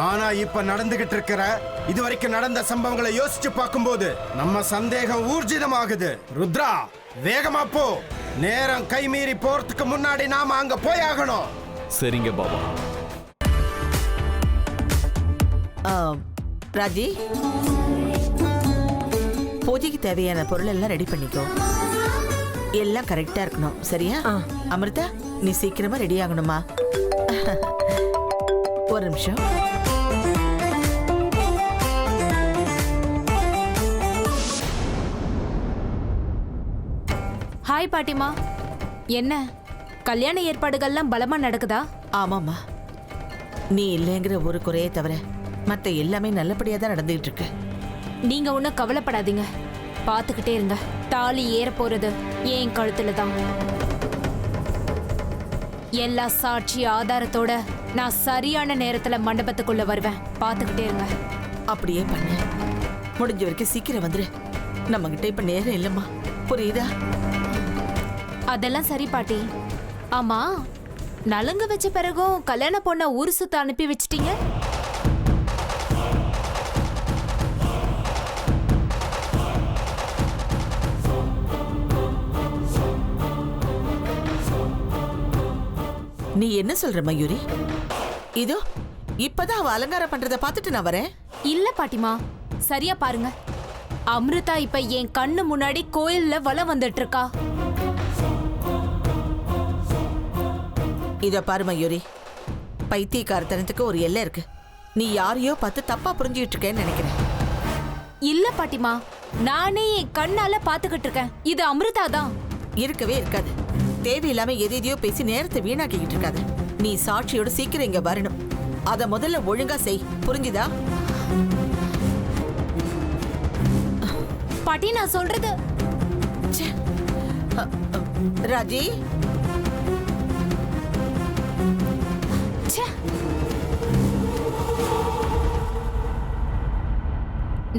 ஆனா இப்ப நடந்துகிட்டு இருக்கிற இதுவரைக்கும் நடந்த சம்பவங்களை யோசிச்சு பார்க்கும்போது நம்ம சந்தேகம் ஊர்ஜிதமாகுது. ருத்ரா, வேகமா போ. நேரம் கைமீறி போறதுக்கு முன்னாடி நாம அங்க போய் ஆகணும். சரிங்க பாபா. ராஜி, பூஜைக்கு தேவையான பொருள் எல்லாம் ரெடி பண்ணிக்கோ. எல்லாம் கரெக்டா இருக்கணும், சரியா? அமிர்தா, நீ சீக்கிரமா ரெடி ஆகணுமா? ஒரு நிமிஷம். ஹாய் பாட்டிமா. என்ன கல்யாண ஏற்பாடுகள்லாம் பலமா நடக்குதா? ஆமாம்மா, நீ இல்லைங்கிற ஒரு குறையே தவிர மத்த எல்லாமே நல்லபடியா தான் நடந்துகிட்டு இருக்கு. நீங்க ஒன்னும் கவலைப்படாதீங்க, பாத்துக்கிட்டே இருங்க. தாலி ஏற போறது என் கழுத்துல தான். எல்லா சாட்சி ஆதாரத்தோட நான் சரியான நேரத்துல மண்டபத்துக்குள்ள வருவேன். பாத்துக்கிட்டே இருங்க. அப்படியே பண்ணு. முடிஞ்ச வரைக்கும் சீக்கிரம் வந்துரு. நம்ம கிட்ட இப்ப நேரம் இல்லம்மா, புரியுதா? அதெல்லாம் சரி பாட்டி. ஆமா, நலுங்கு வச்ச பிறகும் கல்யாண பொண்ண ஊரு சுத்த அனுப்பி வச்சிட்டீங்க. நீ என்ன சொல்ற மயூரி? இதோ இப்பதான் அவ அலங்காரம் பண்றத பார்த்துட்டு நான் வரேன். இல்ல பாட்டிமா, சரியா பாருங்க. அமிர்தா இப்ப என் கண்ணு முன்னாடி கோயில்ல வலம் வந்துட்டு இருக்கா. இத பாரு மயூரி, பைத்தியக்காரத்தனத்துக்கு ஒரு எல்லை இருக்கு. நீ யாரையோ பார்த்து தப்பா புரிஞ்சுக்கிட்டு இருக்கேன்னு நினைக்கிறேன். இல்ல பாட்டிமா, நானே என் கண்ணால பாத்துக்கிட்டு இருக்கேன். இது அமிர்தா தான். இருக்கவே இருக்காது. தேவையில்லாம எதையோ பேசி நேரத்தை வீணாக்கிக்கிட்டு இருக்காது. நீ சாட்சியோட சீக்கிரம் இங்க வரணும். அத முதல்ல ஒழுங்கா செய், புரிஞ்சுதா? பாட்டி, நான் சொல்றது. ராஜி,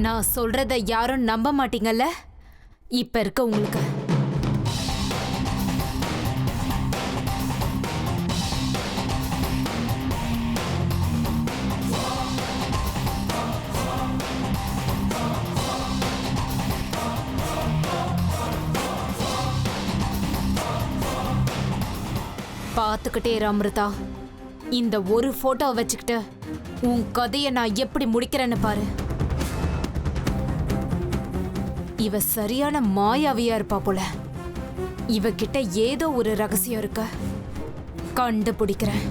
நான் சொல்றத யாரும் நம்ப மாட்டீங்கல்ல இப்ப இருக்க உங்களுக்கு. பாத்துக்கிட்டே இரு அமிர்தா. இந்த ஒரு போட்டோ வச்சுக்கிட்டு உன் கதையை நான் எப்படி முடிக்கிறேன்னு பாரு. இவ சரியான மாயாவியா இருப்பா போல. இவகிட்ட ஏதோ ஒரு ரகசியம் இருக்கு, கண்டுபிடிக்கிறேன்.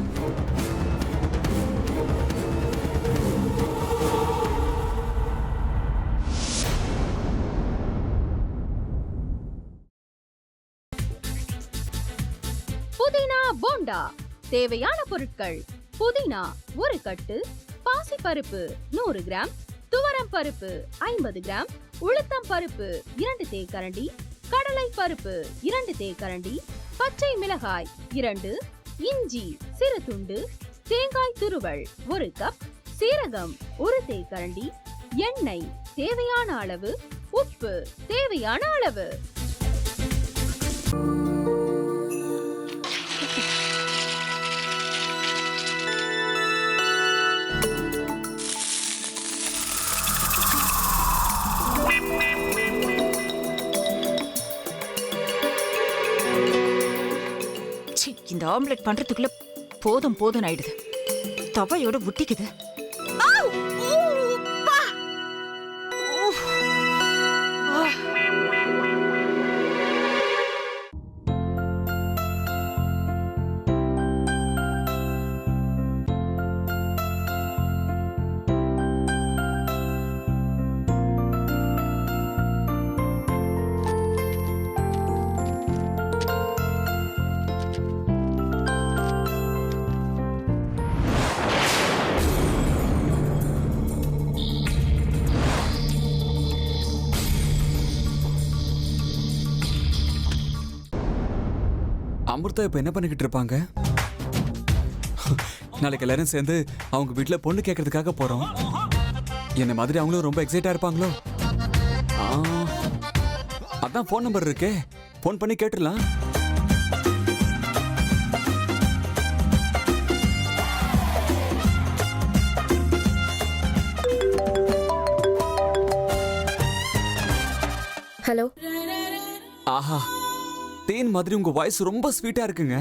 புதினா போண்டா. தேவையான பொருட்கள்: புதினா 1 கட்டு, பாசிப்பருப்பு 100 கிராம், துவரம் பருப்பு 50 கிராம், உளுத்தம் பருப்பு 2 தேக்கரண்டி, கடலை பருப்பு 2 தேக்கரண்டி, பச்சை மிளகாய் 2, இஞ்சி சிறு துண்டு, தேங்காய் துருவல் 1 கப், சீரகம் 1 தேக்கரண்டி, எண்ணெய் தேவையான அளவு, உப்பு தேவையான அளவு. இந்த ஆம்லெட் பண்றதுக்குள்ள போதும் போதும் ஆயிடுது. தவையோட ஒட்டிக்குது. அமிர்தா இப்ப என்ன பண்ணிக்கிட்டு இருப்பாங்க? நாளைக்கு எல்லாரும் சேர்ந்து அவங்க வீட்டுல பொண்ணு கேட்கறதுக்காக போறோம். என்ன மாதிரி அவங்களும் ரொம்ப எக்ஸைட்டா இருப்பாங்களோ? அதான் போன் நம்பர் இருக்கே, போன் பண்ணி கேட்டுடலாம். ஹலோ. ஆஹா, தேன் மாதிரி உங்க வாய்ஸ் ரொம்ப ஸ்வீட்டா இருக்குங்க.